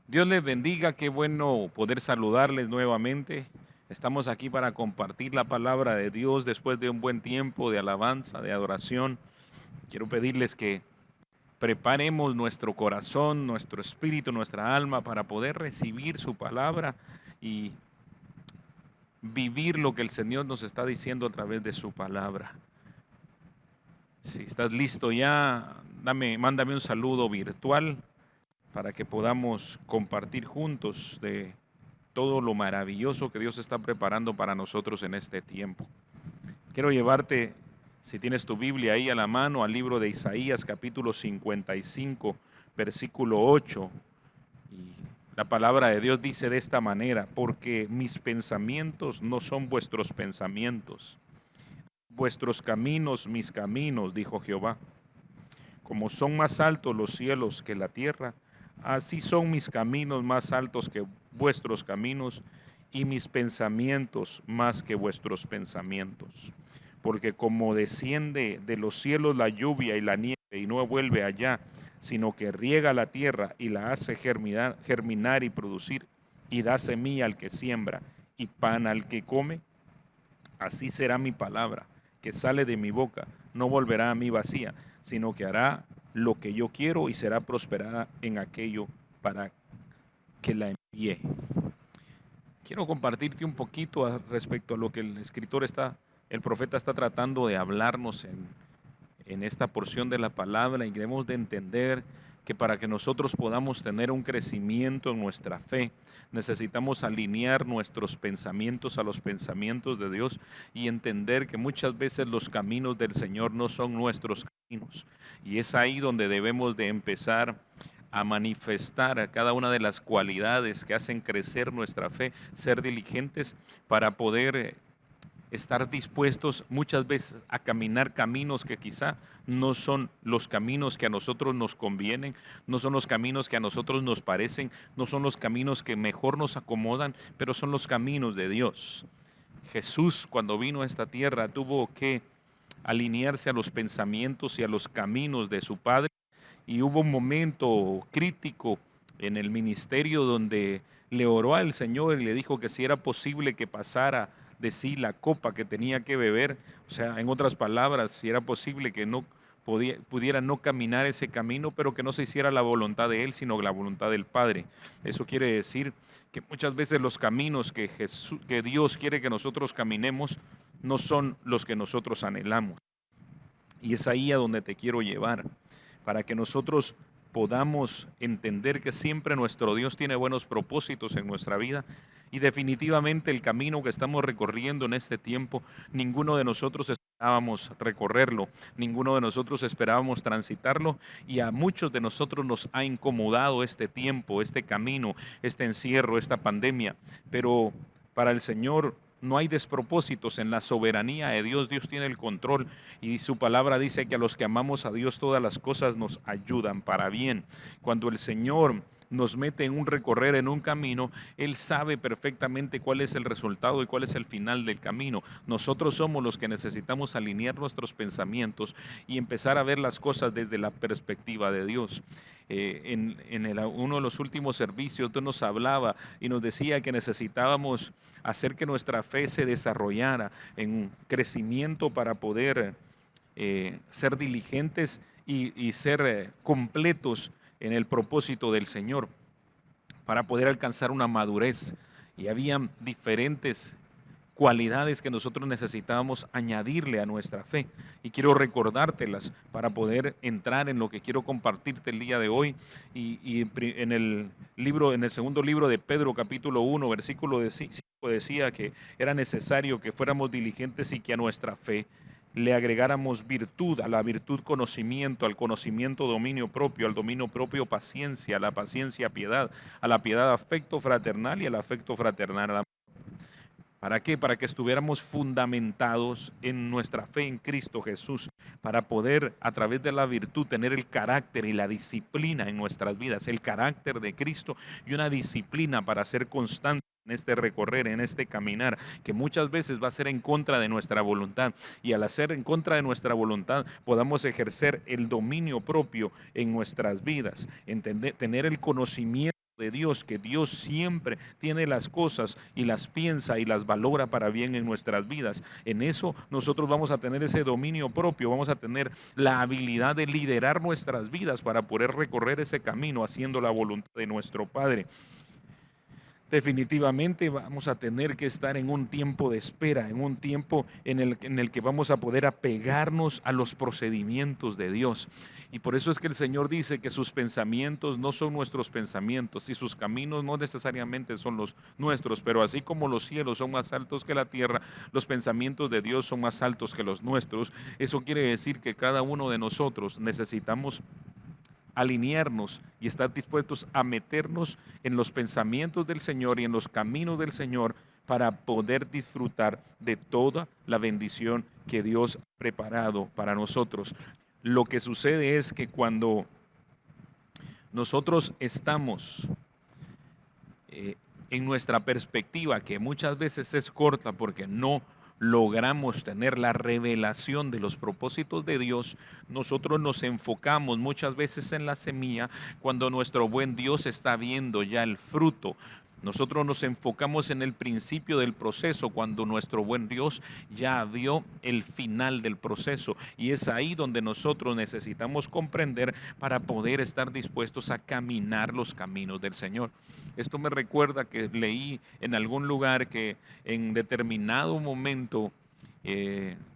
Dios les bendiga, qué bueno poder saludarles nuevamente. Estamos aquí para compartir la palabra de Dios después de un buen tiempo de alabanza, de adoración. Quiero pedirles que preparemos nuestro corazón, nuestro espíritu, nuestra alma para poder recibir su palabra y vivir lo que el Señor nos está diciendo a través de su palabra. Si estás listo ya, mándame un saludo virtual para que podamos compartir juntos de todo lo maravilloso que Dios está preparando para nosotros en este tiempo. Quiero llevarte, si tienes tu Biblia ahí a la mano, al libro de Isaías capítulo 55, versículo 8. Y la palabra de Dios dice de esta manera: porque mis pensamientos no son vuestros pensamientos, vuestros caminos mis caminos, dijo Jehová. Como son más altos los cielos que la tierra, así son mis caminos más altos que vuestros caminos, y mis pensamientos más que vuestros pensamientos. Porque como desciende de los cielos la lluvia y la nieve y no vuelve allá, sino que riega la tierra y la hace germinar y producir, y da semilla al que siembra y pan al que come, así será mi palabra que sale de mi boca, no volverá a mí vacía, sino que hará lo que yo quiero y será prosperada en aquello para que la envíe. Quiero compartirte un poquito respecto a lo que el profeta está tratando de hablarnos en esta porción de la palabra, y debemos de entender que para que nosotros podamos tener un crecimiento en nuestra fe, necesitamos alinear nuestros pensamientos a los pensamientos de Dios y entender que muchas veces los caminos del Señor no son nuestros caminos. Y es ahí donde debemos de empezar a manifestar a cada una de las cualidades que hacen crecer nuestra fe, ser diligentes para poder estar dispuestos muchas veces a caminar caminos que quizá no son los caminos que a nosotros nos convienen, no son los caminos que a nosotros nos parecen, no son los caminos que mejor nos acomodan, pero son los caminos de Dios. Jesús, cuando vino a esta tierra, tuvo que alinearse a los pensamientos y a los caminos de su Padre, y hubo un momento crítico en el ministerio donde le oró al Señor y le dijo que si era posible que pasara de sí la copa que tenía que beber, o sea, en otras palabras, si era posible que no pudiera no caminar ese camino, pero que no se hiciera la voluntad de él, sino la voluntad del Padre. Eso quiere decir que muchas veces los caminos que Dios quiere que nosotros caminemos no son los que nosotros anhelamos. Y es ahí a donde te quiero llevar, para que nosotros podamos entender que siempre nuestro Dios tiene buenos propósitos en nuestra vida, y definitivamente el camino que estamos recorriendo en este tiempo, ninguno de nosotros esperábamos recorrerlo, ninguno de nosotros esperábamos transitarlo, y a muchos de nosotros nos ha incomodado este tiempo, este camino, este encierro, esta pandemia, pero para el Señor no hay despropósitos en la soberanía de Dios. Dios tiene el control, y su palabra dice que a los que amamos a Dios todas las cosas nos ayudan para bien. Cuando el Señor nos mete en un recorrer, en un camino, Él sabe perfectamente cuál es el resultado y cuál es el final del camino. Nosotros somos los que necesitamos alinear nuestros pensamientos y empezar a ver las cosas desde la perspectiva de Dios. Uno de los últimos servicios Dios nos hablaba y nos decía que necesitábamos hacer que nuestra fe se desarrollara en un crecimiento para poder ser diligentes y ser completos en el propósito del Señor, para poder alcanzar una madurez. Y había diferentes cualidades que nosotros necesitábamos añadirle a nuestra fe, y quiero recordártelas para poder entrar en lo que quiero compartirte el día de hoy. En el segundo libro de Pedro, capítulo 1, versículo 5, decía que era necesario que fuéramos diligentes y que a nuestra fe le agregáramos virtud, a la virtud conocimiento, al conocimiento dominio propio, al dominio propio paciencia, a la paciencia piedad, a la piedad afecto fraternal, y al afecto fraternal amor. ¿Para qué? Para que estuviéramos fundamentados en nuestra fe en Cristo Jesús, para poder a través de la virtud tener el carácter y la disciplina en nuestras vidas, el carácter de Cristo y una disciplina para ser constante en este recorrer, en este caminar, que muchas veces va a ser en contra de nuestra voluntad, y al hacer en contra de nuestra voluntad podamos ejercer el dominio propio en nuestras vidas, tener el conocimiento de Dios, que Dios siempre tiene las cosas y las piensa y las valora para bien en nuestras vidas. En eso nosotros vamos a tener ese dominio propio, vamos a tener la habilidad de liderar nuestras vidas para poder recorrer ese camino haciendo la voluntad de nuestro Padre. Definitivamente vamos a tener que estar en un tiempo de espera, en un tiempo en el que vamos a poder apegarnos a los procedimientos de Dios. Y por eso es que el Señor dice que sus pensamientos no son nuestros pensamientos y sus caminos no necesariamente son los nuestros, pero así como los cielos son más altos que la tierra, los pensamientos de Dios son más altos que los nuestros. Eso quiere decir que cada uno de nosotros necesitamos alinearnos y estar dispuestos a meternos en los pensamientos del Señor y en los caminos del Señor para poder disfrutar de toda la bendición que Dios ha preparado para nosotros. Lo que sucede es que cuando nosotros estamos en nuestra perspectiva, que muchas veces es corta porque no logramos tener la revelación de los propósitos de Dios, nosotros nos enfocamos muchas veces en la semilla cuando nuestro buen Dios está viendo ya el fruto. Nosotros nos enfocamos en el principio del proceso cuando nuestro buen Dios ya vio el final del proceso, y es ahí donde nosotros necesitamos comprender para poder estar dispuestos a caminar los caminos del Señor. Esto me recuerda que leí en algún lugar que en determinado momento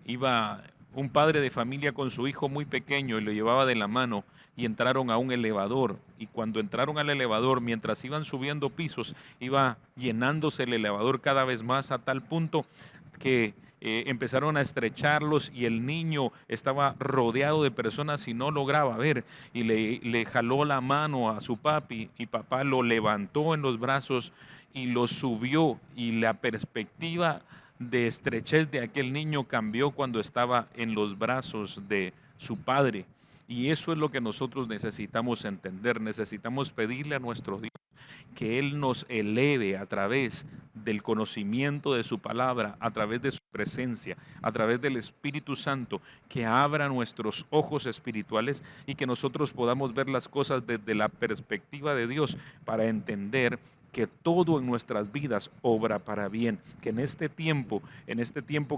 iba un padre de familia con su hijo muy pequeño y lo llevaba de la mano, y entraron a un elevador, y cuando entraron al elevador, mientras iban subiendo pisos, iba llenándose el elevador cada vez más a tal punto que empezaron a estrecharlos, y el niño estaba rodeado de personas y no lograba ver, y le jaló la mano a su papi, y papá lo levantó en los brazos y lo subió, y la perspectiva de estrechez de aquel niño cambió cuando estaba en los brazos de su padre. Y eso es lo que nosotros necesitamos entender. Necesitamos pedirle a nuestro Dios que Él nos eleve a través del conocimiento de su palabra, a través de su presencia, a través del Espíritu Santo, que abra nuestros ojos espirituales y que nosotros podamos ver las cosas desde la perspectiva de Dios, para entender que todo en nuestras vidas obra para bien, que en este tiempo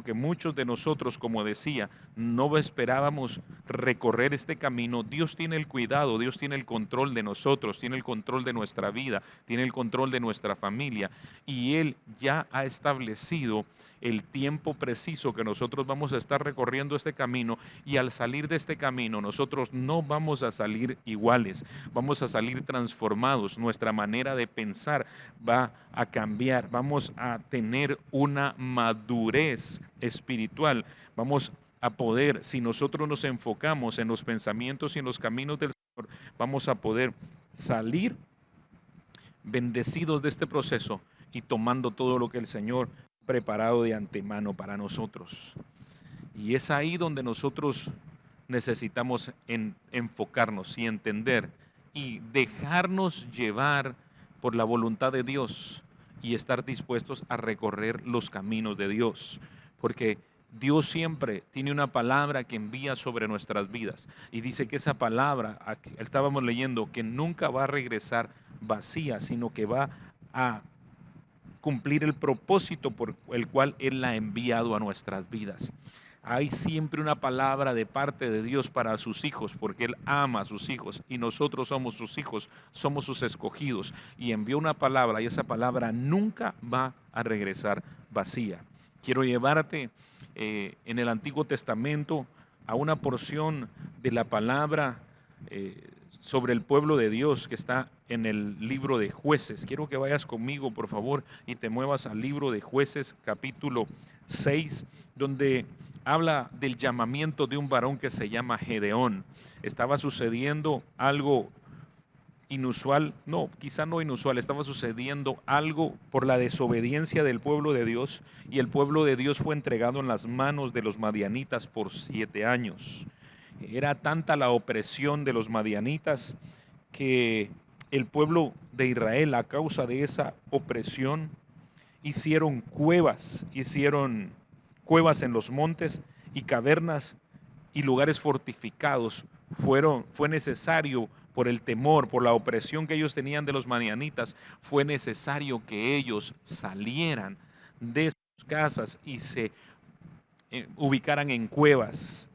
que muchos de nosotros, como decía, no esperábamos recorrer este camino, Dios tiene el cuidado, Dios tiene el control de nosotros, tiene el control de nuestra vida, tiene el control de nuestra familia, y Él ya ha establecido el tiempo preciso que nosotros vamos a estar recorriendo este camino, y al salir de este camino nosotros no vamos a salir iguales, vamos a salir transformados, nuestra manera de pensar va a cambiar, vamos a tener una madurez espiritual, vamos a poder, si nosotros nos enfocamos en los pensamientos y en los caminos del Señor, vamos a poder salir bendecidos de este proceso y tomando todo lo que el Señor ha preparado de antemano para nosotros. Y es ahí donde nosotros necesitamos enfocarnos y entender y dejarnos llevar por la voluntad de Dios, y estar dispuestos a recorrer los caminos de Dios, porque Dios siempre tiene una palabra que envía sobre nuestras vidas, y dice que esa palabra, estábamos leyendo, que nunca va a regresar vacía, sino que va a cumplir el propósito por el cual Él la ha enviado a nuestras vidas. Hay siempre una palabra de parte de Dios para sus hijos, porque Él ama a sus hijos y nosotros somos sus hijos, somos sus escogidos, y envió una palabra, y esa palabra nunca va a regresar vacía. Quiero llevarte en el Antiguo Testamento a una porción de la palabra sobre el pueblo de Dios que está en el libro de Jueces. Quiero que vayas conmigo, por favor, y te muevas al libro de Jueces, capítulo 6, donde habla del llamamiento de un varón que se llama Gedeón. Estaba sucediendo algo inusual, no, quizá no inusual, estaba sucediendo algo por la desobediencia del pueblo de Dios, y el pueblo de Dios fue entregado en las manos de los madianitas por 7 años. Era tanta la opresión de los madianitas que el pueblo de Israel, a causa de esa opresión, hicieron cuevas en los montes y cavernas y lugares fortificados. Fue necesario por el temor, por la opresión que ellos tenían de los madianitas, fue necesario que ellos salieran de sus casas y se ubicaran en cuevas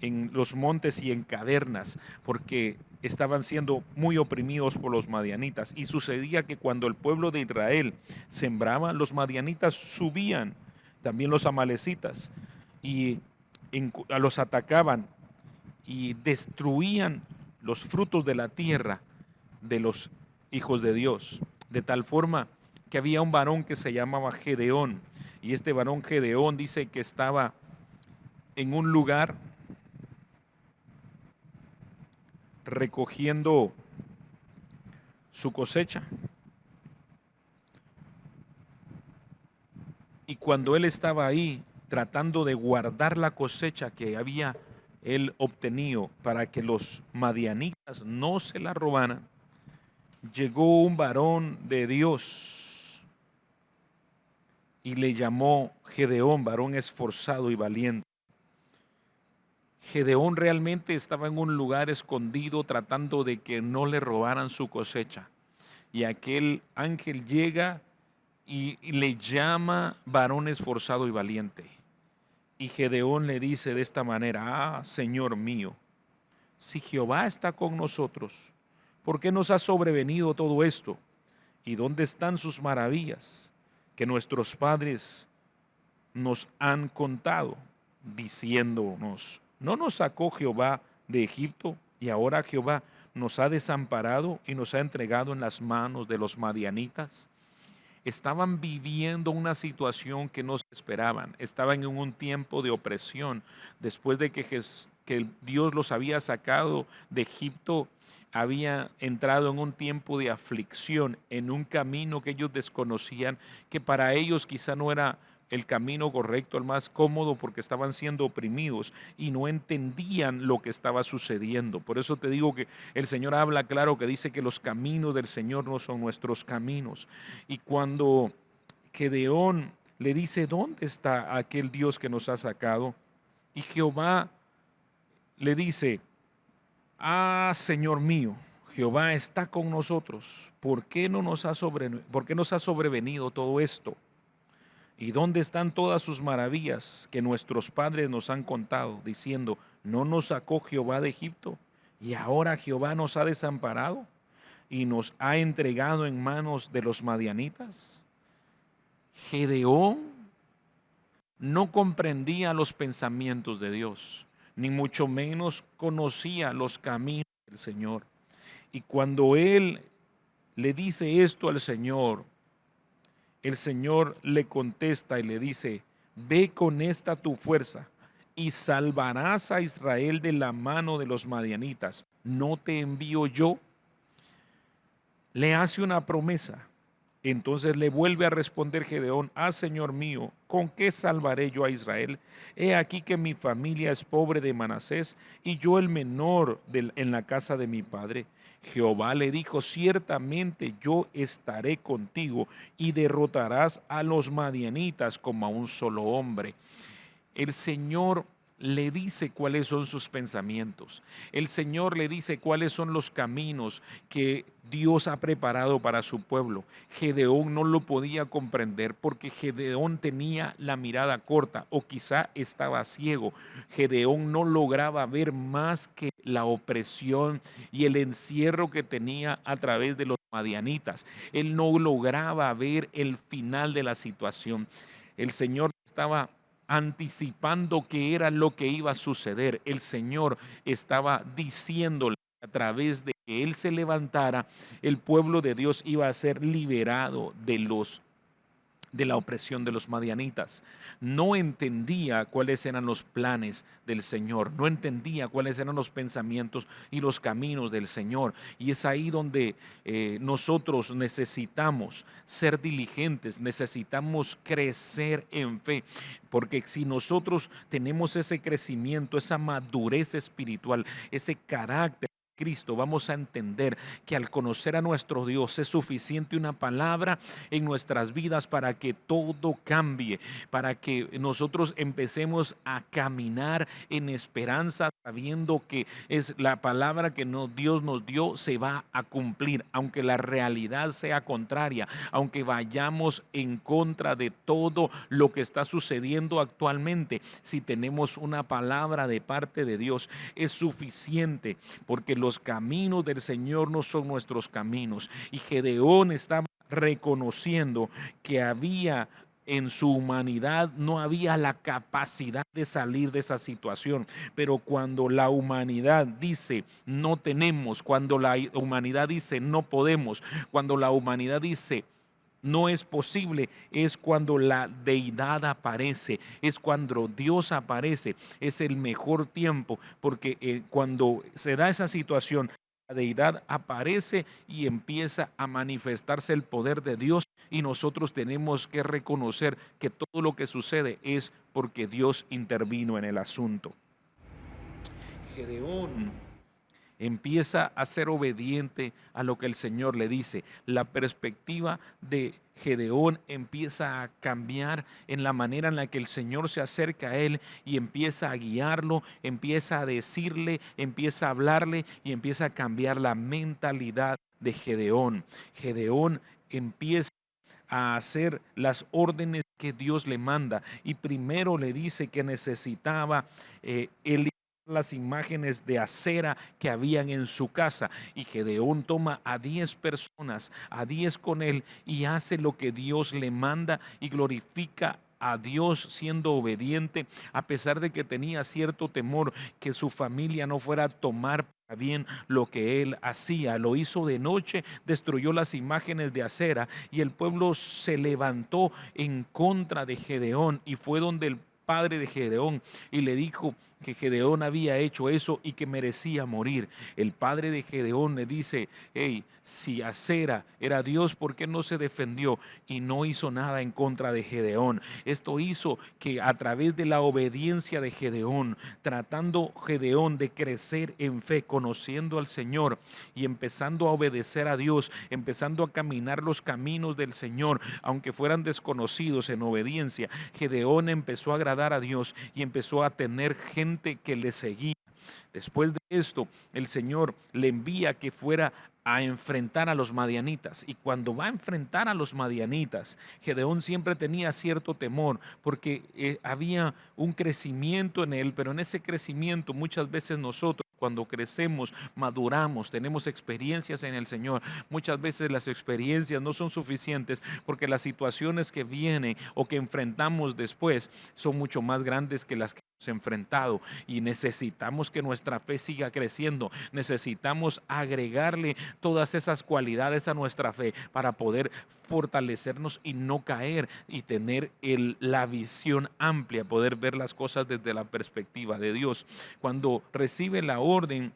en los montes y en cavernas, porque estaban siendo muy oprimidos por los madianitas. Y sucedía que cuando el pueblo de Israel sembraba, los madianitas subían, también los amalecitas, y los atacaban y destruían los frutos de la tierra de los hijos de Dios, de tal forma que había un varón que se llamaba Gedeón, y este varón Gedeón dice que estaba en un lugar recogiendo su cosecha, y cuando él estaba ahí tratando de guardar la cosecha que había él obtenido para que los madianitas no se la robaran, llegó un varón de Dios y le llamó Gedeón, varón esforzado y valiente. Gedeón realmente estaba en un lugar escondido tratando de que no le robaran su cosecha. Y aquel ángel llega y le llama varón esforzado y valiente. Y Gedeón le dice de esta manera: Señor mío, si Jehová está con nosotros, ¿por qué nos ha sobrevenido todo esto? ¿Y dónde están sus maravillas que nuestros padres nos han contado, diciéndonos: ¿no nos sacó Jehová de Egipto? Y ahora Jehová nos ha desamparado y nos ha entregado en las manos de los madianitas. Estaban viviendo una situación que no se esperaban. Estaban en un tiempo de opresión. Después de que Dios los había sacado de Egipto, había entrado en un tiempo de aflicción, en un camino que ellos desconocían, que para ellos quizá no era el camino correcto, el más cómodo, porque estaban siendo oprimidos y no entendían lo que estaba sucediendo. Por eso te digo que el Señor habla claro, que dice que los caminos del Señor no son nuestros caminos. Y cuando Gedeón le dice: ¿dónde está aquel Dios que nos ha sacado? Y Jehová le dice: Señor mío, Jehová está con nosotros. ¿Por qué nos ha sobrevenido todo esto? ¿Y dónde están todas sus maravillas que nuestros padres nos han contado, diciendo: ¿no nos sacó Jehová de Egipto? Y ahora Jehová nos ha desamparado y nos ha entregado en manos de los madianitas. Gedeón no comprendía los pensamientos de Dios, ni mucho menos conocía los caminos del Señor. Y cuando él le dice esto al Señor, el Señor le contesta y le dice: ve con esta tu fuerza y salvarás a Israel de la mano de los madianitas. ¿No te envío yo? Le hace una promesa. Entonces le vuelve a responder Gedeón: Señor mío, ¿con qué salvaré yo a Israel? He aquí que mi familia es pobre de Manasés y yo el menor en la casa de mi padre. Jehová le dijo: ciertamente yo estaré contigo y derrotarás a los madianitas como a un solo hombre. El Señor le dice cuáles son sus pensamientos. El Señor le dice cuáles son los caminos que Dios ha preparado para su pueblo. Gedeón no lo podía comprender porque Gedeón tenía la mirada corta, o quizá estaba ciego. Gedeón no lograba ver más que la opresión y el encierro que tenía a través de los madianitas. Él no lograba ver el final de la situación. El Señor estaba anticipando qué era lo que iba a suceder. El Señor estaba diciéndole: a través de que Él se levantara, el pueblo de Dios iba a ser liberado de la opresión de los madianitas. No entendía cuáles eran los planes del Señor, no entendía cuáles eran los pensamientos y los caminos del Señor. Y es ahí donde nosotros necesitamos ser diligentes, necesitamos crecer en fe, porque si nosotros tenemos ese crecimiento, esa madurez espiritual, ese carácter Cristo, vamos a entender que al conocer a nuestro Dios es suficiente una palabra en nuestras vidas para que todo cambie, para que nosotros empecemos a caminar en esperanza, sabiendo que es la palabra que Dios nos dio se va a cumplir, aunque la realidad sea contraria, aunque vayamos en contra de todo lo que está sucediendo actualmente. Si tenemos una palabra de parte de Dios, es suficiente, porque los caminos del Señor no son nuestros caminos. Y Gedeón estaba reconociendo que había en su humanidad, no había la capacidad de salir de esa situación. Pero cuando la humanidad dice no tenemos, cuando la humanidad dice no podemos, cuando la humanidad dice no es posible, es cuando la deidad aparece, es cuando Dios aparece, es el mejor tiempo, porque cuando se da esa situación, la deidad aparece y empieza a manifestarse el poder de Dios, y nosotros tenemos que reconocer que todo lo que sucede es porque Dios intervino en el asunto. Gedeón empieza a ser obediente a lo que el Señor le dice. La perspectiva de Gedeón empieza a cambiar en la manera en la que el Señor se acerca a él y empieza a guiarlo, empieza a decirle, empieza a hablarle y empieza a cambiar la mentalidad de Gedeón. Gedeón empieza a hacer las órdenes que Dios le manda, y primero le dice que necesitaba eliminar las imágenes de acera que habían en su casa, y Gedeón toma a 10 personas, a 10 con él, y hace lo que Dios le manda y glorifica a Dios siendo obediente, a pesar de que tenía cierto temor que su familia no fuera a tomar bien lo que él hacía. Lo hizo de noche, destruyó las imágenes de acera, y el pueblo se levantó en contra de Gedeón, y fue donde el padre de Gedeón y le dijo que Gedeón había hecho eso y que merecía morir. El padre de Gedeón le dice: hey, si Acera era Dios, ¿por qué no se defendió y no hizo nada en contra de Gedeón? Esto hizo que a través de la obediencia de Gedeón, tratando Gedeón de crecer en fe, conociendo al Señor y empezando a obedecer a Dios, empezando a caminar los caminos del Señor, aunque fueran desconocidos, en obediencia, Gedeón empezó a agradar a Dios y empezó a tener gente que le seguía. Después de esto, el Señor le envía que fuera a enfrentar a los madianitas, y cuando va a enfrentar a los madianitas, Gedeón siempre tenía cierto temor, porque había un crecimiento en él, pero en ese crecimiento muchas veces nosotros, cuando crecemos, maduramos, tenemos experiencias en el Señor, muchas veces las experiencias no son suficientes, porque las situaciones que vienen o que enfrentamos después son mucho más grandes que las que hemos enfrentado, y necesitamos que nuestra fe siga creciendo. Necesitamos agregarle todas esas cualidades a nuestra fe para poder fortalecernos y no caer, y tener la visión amplia, poder ver las cosas desde la perspectiva de Dios. Cuando recibe la orden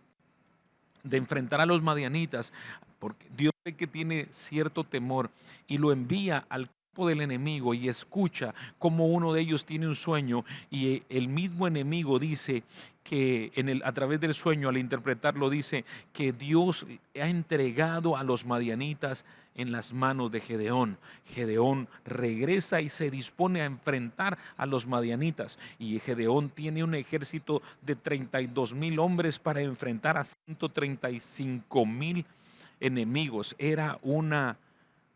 de enfrentar a los madianitas, porque Dios ve que tiene cierto temor y lo envía al campo del enemigo, y escucha como uno de ellos tiene un sueño, y el mismo enemigo dice que a través del sueño, al interpretarlo, dice que Dios ha entregado a los madianitas en las manos de Gedeón. Gedeón regresa y se dispone a enfrentar a los madianitas, y Gedeón tiene un ejército de 32,000 hombres para enfrentar a 135,000 enemigos. Era una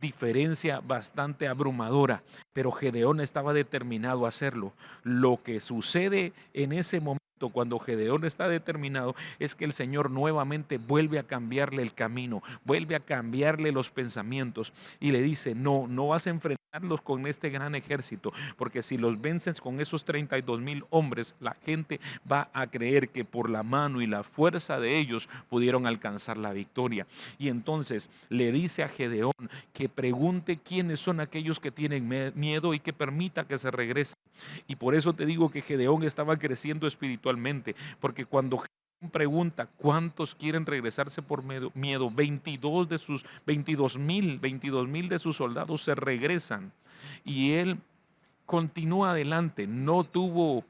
diferencia bastante abrumadora, pero Gedeón estaba determinado a hacerlo. Lo que sucede en ese momento, cuando Gedeón está determinado, es que el Señor nuevamente vuelve a cambiarle el camino, vuelve a cambiarle los pensamientos, y le dice: no, no vas a enfrentarlos con este gran ejército, porque si los vences con esos 32,000 hombres, la gente va a creer que por la mano y la fuerza de ellos pudieron alcanzar la victoria. Y entonces le dice a Gedeón que pregunte quiénes son aquellos que tienen miedo y que permita que se regresen. Y por eso te digo que Gedeón estaba creciendo espiritualmente, porque cuando Gedeón pregunta cuántos quieren regresarse por miedo, 22,000 de sus soldados se regresan, y él continúa adelante. No tuvo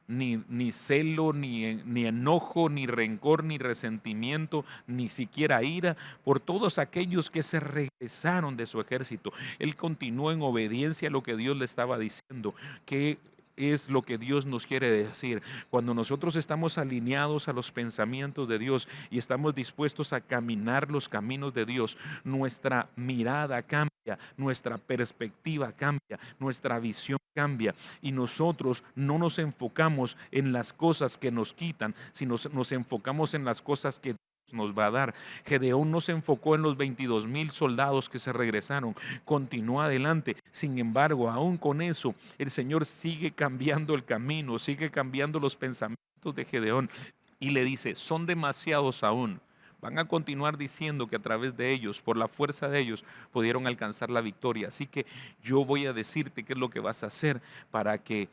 ni celo, ni enojo, ni rencor, ni resentimiento, ni siquiera ira por todos aquellos que se regresaron de su ejército. Él continuó en obediencia a lo que Dios le estaba diciendo, que es lo que Dios nos quiere decir. Cuando nosotros estamos alineados a los pensamientos de Dios y estamos dispuestos a caminar los caminos de Dios, nuestra mirada cambia, nuestra perspectiva cambia, nuestra visión cambia, y nosotros no nos enfocamos en las cosas que nos quitan, sino nos enfocamos en las cosas que nos va a dar. Gedeón no se enfocó en los 22,000 soldados que se regresaron, continuó adelante. Sin embargo, aún con eso, el Señor sigue cambiando el camino, sigue cambiando los pensamientos de Gedeón y le dice: son demasiados aún. Van a continuar diciendo que a través de ellos, por la fuerza de ellos, pudieron alcanzar la victoria. Así que yo voy a decirte qué es lo que vas a hacer para que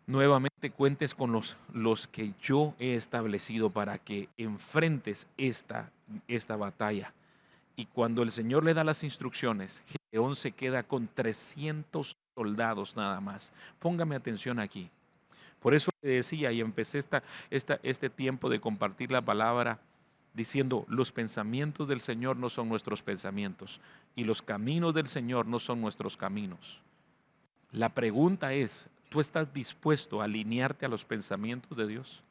nuevamente cuentes con los que yo he establecido para que enfrentes esta batalla. Y cuando el Señor le da las instrucciones, Gedeón se queda con 300 soldados nada más. Póngame atención aquí. Por eso le decía y empecé este tiempo de compartir la palabra diciendo: los pensamientos del Señor no son nuestros pensamientos y los caminos del Señor no son nuestros caminos. La pregunta es: ¿tú estás dispuesto a alinearte a los pensamientos de Dios?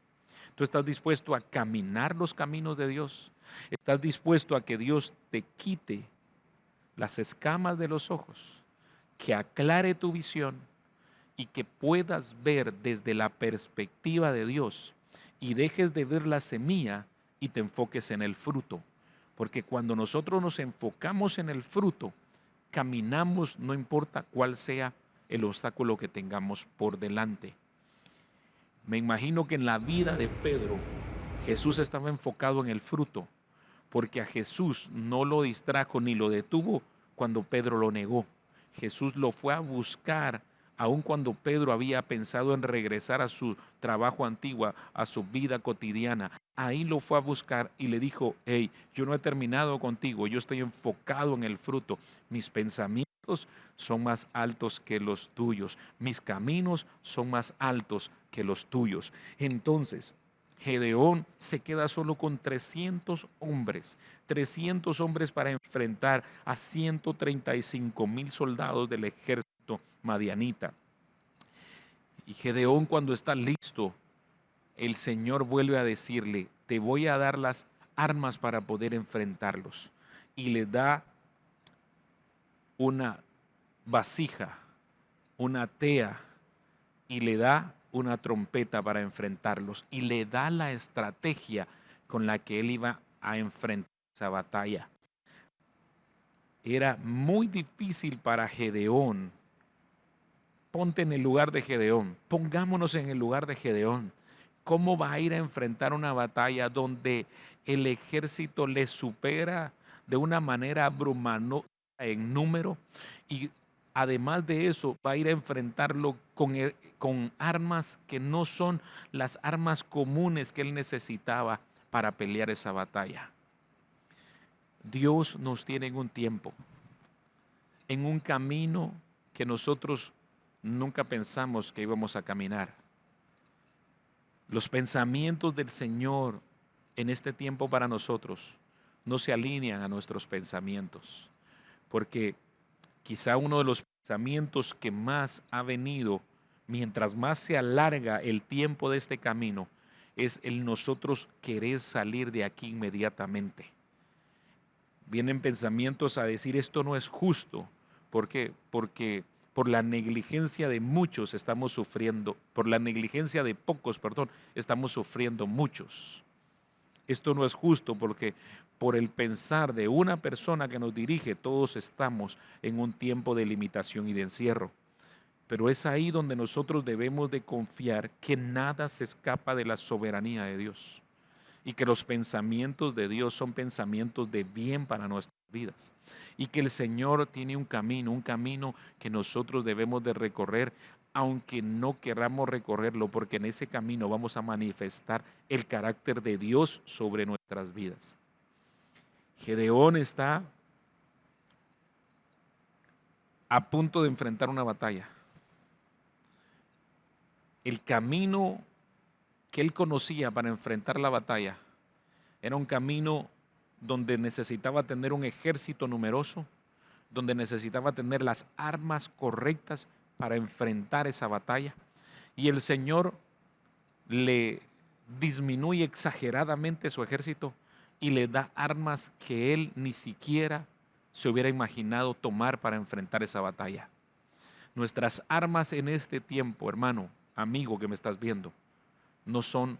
¿Tú estás dispuesto a caminar los caminos de Dios? ¿Estás dispuesto a que Dios te quite las escamas de los ojos, que aclare tu visión y que puedas ver desde la perspectiva de Dios y dejes de ver la semilla y te enfoques en el fruto? Porque cuando nosotros nos enfocamos en el fruto, caminamos no importa cuál sea el obstáculo que tengamos por delante. Me imagino que en la vida de Pedro, Jesús estaba enfocado en el fruto, porque a Jesús no lo distrajo ni lo detuvo cuando Pedro lo negó. Jesús lo fue a buscar aun cuando Pedro había pensado en regresar a su trabajo antiguo, a su vida cotidiana. Ahí lo fue a buscar y le dijo: hey, yo no he terminado contigo, yo estoy enfocado en el fruto. Mis pensamientos son más altos que los tuyos, mis caminos son más altos que los tuyos. Entonces, Gedeón se queda solo con 300 hombres para enfrentar a 135,000 soldados del ejército madianita. Y Gedeón, cuando está listo, el Señor vuelve a decirle: te voy a dar las armas para poder enfrentarlos. Y le da una vasija, una tea, y le da una trompeta para enfrentarlos, y le da la estrategia con la que él iba a enfrentar esa batalla. Era muy difícil para Gedeón. Ponte en el lugar de Gedeón, pongámonos en el lugar de Gedeón. ¿Cómo va a ir a enfrentar una batalla donde el ejército le supera de una manera abrumadora en número? Y además de eso, va a ir a enfrentarlo con armas que no son las armas comunes que él necesitaba para pelear esa batalla. Dios nos tiene en un tiempo, en un camino que nosotros nunca pensamos que íbamos a caminar. Los pensamientos del Señor en este tiempo para nosotros no se alinean a nuestros pensamientos, porque quizá uno de los pensamientos que más ha venido mientras más se alarga el tiempo de este camino es el nosotros querer salir de aquí inmediatamente. Vienen pensamientos a decir: esto no es justo. ¿Por qué? Porque por la negligencia de muchos estamos sufriendo, por la negligencia de pocos, perdón, estamos sufriendo muchos. Esto no es justo porque por el pensar de una persona que nos dirige, todos estamos en un tiempo de limitación y de encierro. Pero es ahí donde nosotros debemos de confiar que nada se escapa de la soberanía de Dios y que los pensamientos de Dios son pensamientos de bien para nuestras vidas y que el Señor tiene un camino que nosotros debemos de recorrer, aunque no queramos recorrerlo, porque en ese camino vamos a manifestar el carácter de Dios sobre nuestras vidas. Gedeón está a punto de enfrentar una batalla. El camino que él conocía para enfrentar la batalla era un camino donde necesitaba tener un ejército numeroso, donde necesitaba tener las armas correctas para enfrentar esa batalla. Y el Señor le disminuye exageradamente su ejército y le da armas que él ni siquiera se hubiera imaginado tomar para enfrentar esa batalla. Nuestras armas en este tiempo, hermano, amigo que me estás viendo, no son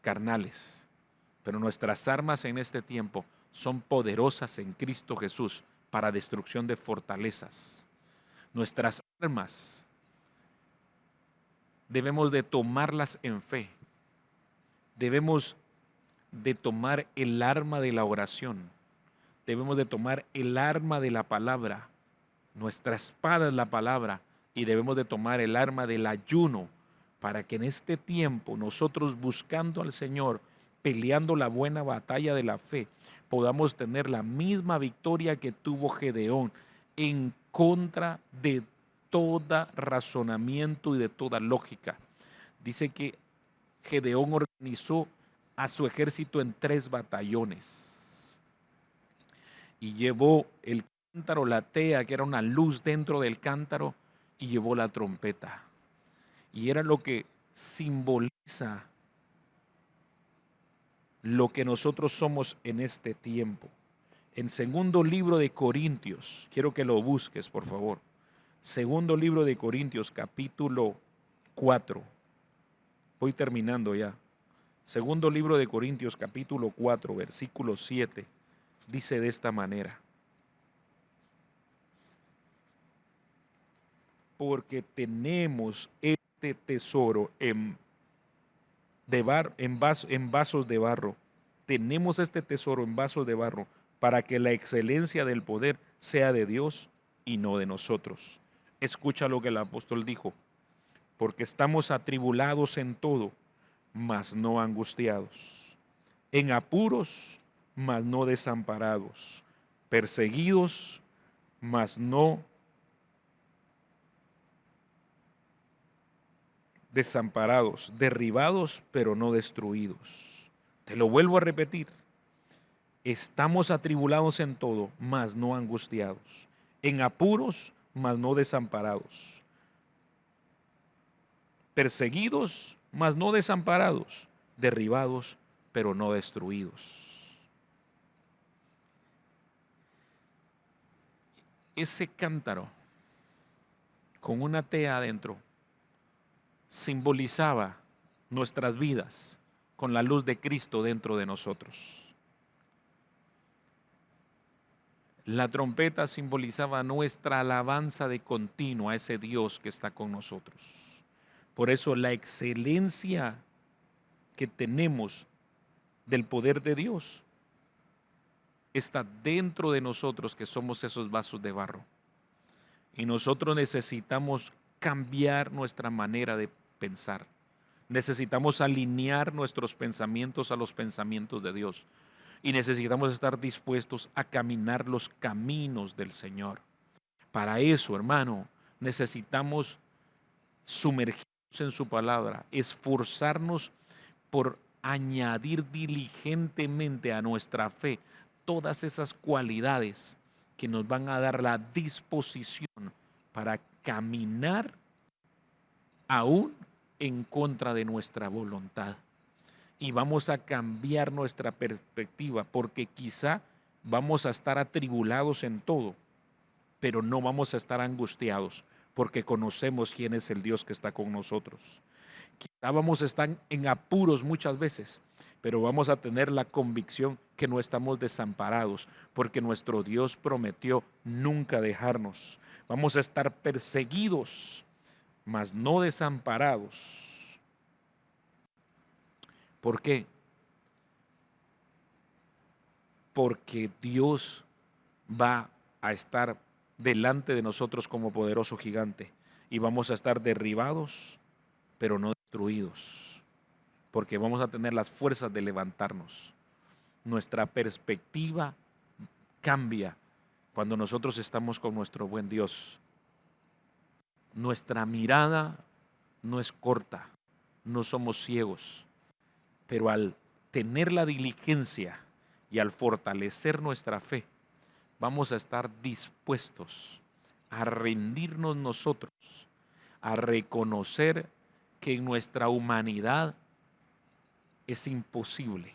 carnales, pero nuestras armas en este tiempo son poderosas en Cristo Jesús para destrucción de fortalezas. Nuestras armas debemos de tomarlas en fe. Debemos de tomar el arma de la oración. Debemos de tomar el arma de la palabra. Nuestra espada es la palabra y debemos de tomar el arma del ayuno para que en este tiempo nosotros buscando al Señor, peleando la buena batalla de la fe, podamos tener la misma victoria que tuvo Gedeón en contra de todo razonamiento y de toda lógica. Dice que Gedeón organizó a su ejército en 3 batallones y llevó el cántaro, la tea, que era una luz dentro del cántaro, y llevó la trompeta. Y era lo que simboliza lo que nosotros somos en este tiempo. En segundo libro de Corintios, quiero que lo busques, por favor. Segundo libro de Corintios, capítulo 4. Voy terminando ya. Segundo libro de Corintios, capítulo 4, versículo 7. Dice de esta manera: porque tenemos este tesoro en vasos de barro. Tenemos este tesoro en vasos de barro para que la excelencia del poder sea de Dios y no de nosotros. Escucha lo que el apóstol dijo: porque estamos atribulados en todo, mas no angustiados, en apuros, mas no desamparados, perseguidos, mas no desamparados, derribados, pero no destruidos. Te lo vuelvo a repetir: estamos atribulados en todo, mas no angustiados, en apuros, mas no desamparados, perseguidos, mas no desamparados, derribados, pero no destruidos. Ese cántaro con una tea adentro simbolizaba nuestras vidas con la luz de Cristo dentro de nosotros. La trompeta simbolizaba nuestra alabanza de continuo a ese Dios que está con nosotros. Por eso la excelencia que tenemos del poder de Dios está dentro de nosotros, que somos esos vasos de barro. Y nosotros necesitamos cambiar nuestra manera de pensar. Necesitamos alinear nuestros pensamientos a los pensamientos de Dios. Y necesitamos estar dispuestos a caminar los caminos del Señor. Para eso, hermano, necesitamos sumergirnos en su palabra, esforzarnos por añadir diligentemente a nuestra fe todas esas cualidades que nos van a dar la disposición para caminar aún en contra de nuestra voluntad. Y vamos a cambiar nuestra perspectiva, porque quizá vamos a estar atribulados en todo, pero no vamos a estar angustiados, porque conocemos quién es el Dios que está con nosotros. Quizá vamos a estar en apuros muchas veces, pero vamos a tener la convicción que no estamos desamparados, porque nuestro Dios prometió nunca dejarnos. Vamos a estar perseguidos, mas no desamparados. ¿Por qué? Porque Dios va a estar delante de nosotros como poderoso gigante y vamos a estar derribados, pero no destruidos, porque vamos a tener las fuerzas de levantarnos. Nuestra perspectiva cambia cuando nosotros estamos con nuestro buen Dios. Nuestra mirada no es corta, no somos ciegos, pero al tener la diligencia y al fortalecer nuestra fe, vamos a estar dispuestos a rendirnos nosotros, a reconocer que en nuestra humanidad es imposible,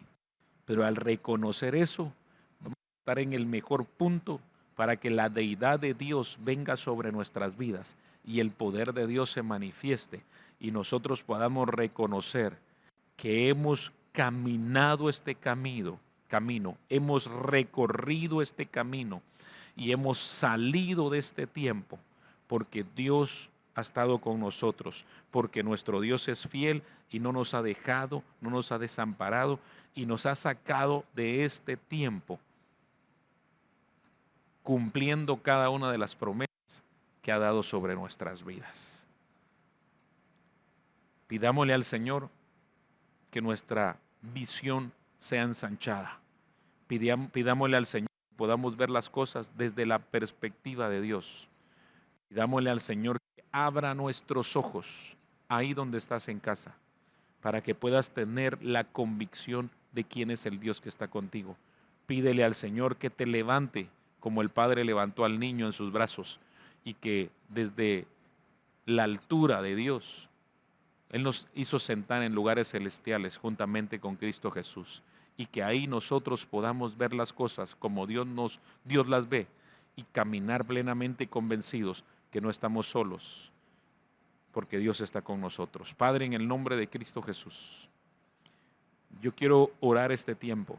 pero al reconocer eso, vamos a estar en el mejor punto para que la deidad de Dios venga sobre nuestras vidas y el poder de Dios se manifieste y nosotros podamos reconocer que hemos caminado este camino, hemos recorrido este camino y hemos salido de este tiempo porque Dios ha estado con nosotros, porque nuestro Dios es fiel y no nos ha dejado, no nos ha desamparado y nos ha sacado de este tiempo, cumpliendo cada una de las promesas que ha dado sobre nuestras vidas. Pidámosle al Señor que nuestra visión sea ensanchada. Pidámosle al Señor que podamos ver las cosas desde la perspectiva de Dios. Pidámosle al Señor que abra nuestros ojos ahí donde estás en casa, para que puedas tener la convicción de quién es el Dios que está contigo. Pídele al Señor que te levante como el Padre levantó al niño en sus brazos y que desde la altura de Dios Él nos hizo sentar en lugares celestiales juntamente con Cristo Jesús y que ahí nosotros podamos ver las cosas como Dios las ve y caminar plenamente convencidos que no estamos solos porque Dios está con nosotros. Padre, en el nombre de Cristo Jesús, yo quiero orar este tiempo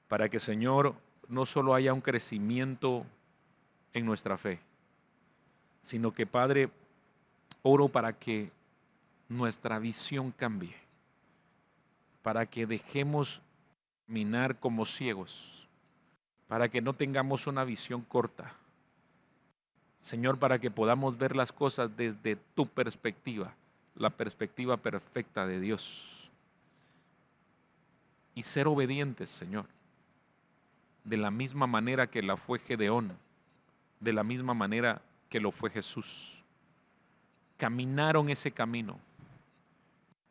para que, Señor, no solo haya un crecimiento en nuestra fe, sino que, Padre, oro para que nuestra visión cambie, para que dejemos caminar como ciegos, para que no tengamos una visión corta. Señor, para que podamos ver las cosas desde tu perspectiva, la perspectiva perfecta de Dios. Y ser obedientes, Señor, de la misma manera que la fue Gedeón, de la misma manera que lo fue Jesús. Caminaron ese camino.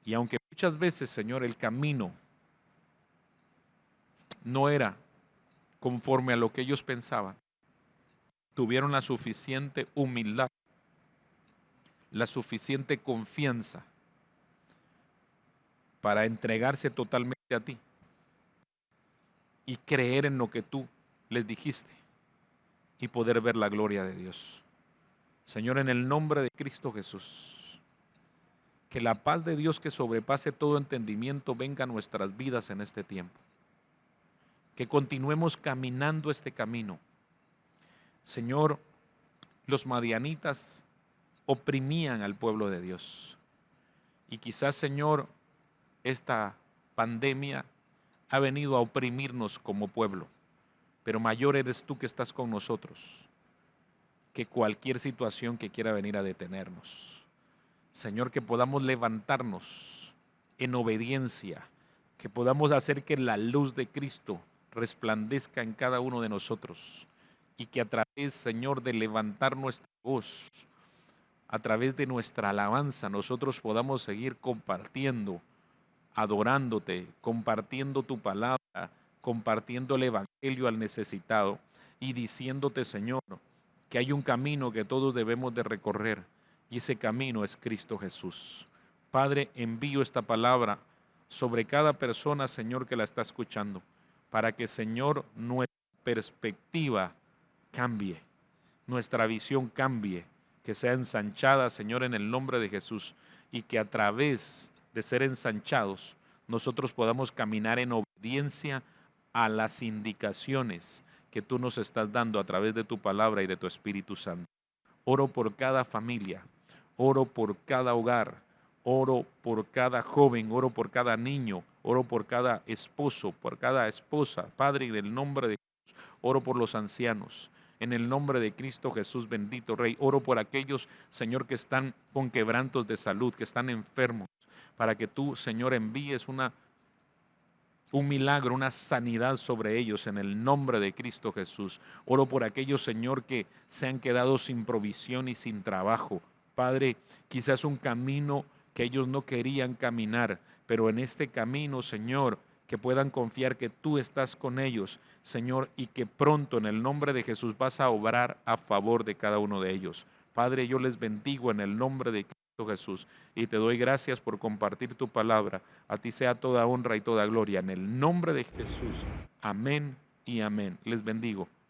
Y aunque muchas veces, Señor, el camino no era conforme a lo que ellos pensaban, tuvieron la suficiente humildad, la suficiente confianza para entregarse totalmente a ti y creer en lo que tú les dijiste y poder ver la gloria de Dios. Señor, en el nombre de Cristo Jesús, que la paz de Dios que sobrepase todo entendimiento venga a nuestras vidas en este tiempo. Que continuemos caminando este camino. Señor, los madianitas oprimían al pueblo de Dios. Y quizás, Señor, esta pandemia ha venido a oprimirnos como pueblo. Pero mayor eres tú que estás con nosotros que cualquier situación que quiera venir a detenernos. Señor, que podamos levantarnos en obediencia, que podamos hacer que la luz de Cristo resplandezca en cada uno de nosotros y que a través, Señor, de levantar nuestra voz, a través de nuestra alabanza, nosotros podamos seguir compartiendo, adorándote, compartiendo tu palabra, compartiendo el evangelio al necesitado y diciéndote, Señor, que hay un camino que todos debemos de recorrer y ese camino es Cristo Jesús. Padre, envío esta palabra sobre cada persona, Señor, que la está escuchando, para que, Señor, nuestra perspectiva cambie, nuestra visión cambie, que sea ensanchada, Señor, en el nombre de Jesús, y que a través de ser ensanchados, nosotros podamos caminar en obediencia a las indicaciones que tú nos estás dando a través de tu palabra y de tu Espíritu Santo. Oro por cada familia, oro por cada hogar, oro por cada joven, oro por cada niño, oro por cada esposo, por cada esposa. Padre, en el nombre de Jesús, oro por los ancianos. En el nombre de Cristo Jesús, bendito Rey, oro por aquellos, Señor, que están con quebrantos de salud, que están enfermos, para que tú, Señor, envíes un milagro, una sanidad sobre ellos en el nombre de Cristo Jesús. Oro por aquellos, Señor, que se han quedado sin provisión y sin trabajo. Padre, quizás un camino que ellos no querían caminar, pero en este camino, Señor, que puedan confiar que tú estás con ellos, Señor, y que pronto en el nombre de Jesús vas a obrar a favor de cada uno de ellos. Padre, yo les bendigo en el nombre de Cristo Jesús y te doy gracias por compartir tu palabra. A ti sea toda honra y toda gloria en el nombre de Jesús. Amén y amén. Les bendigo.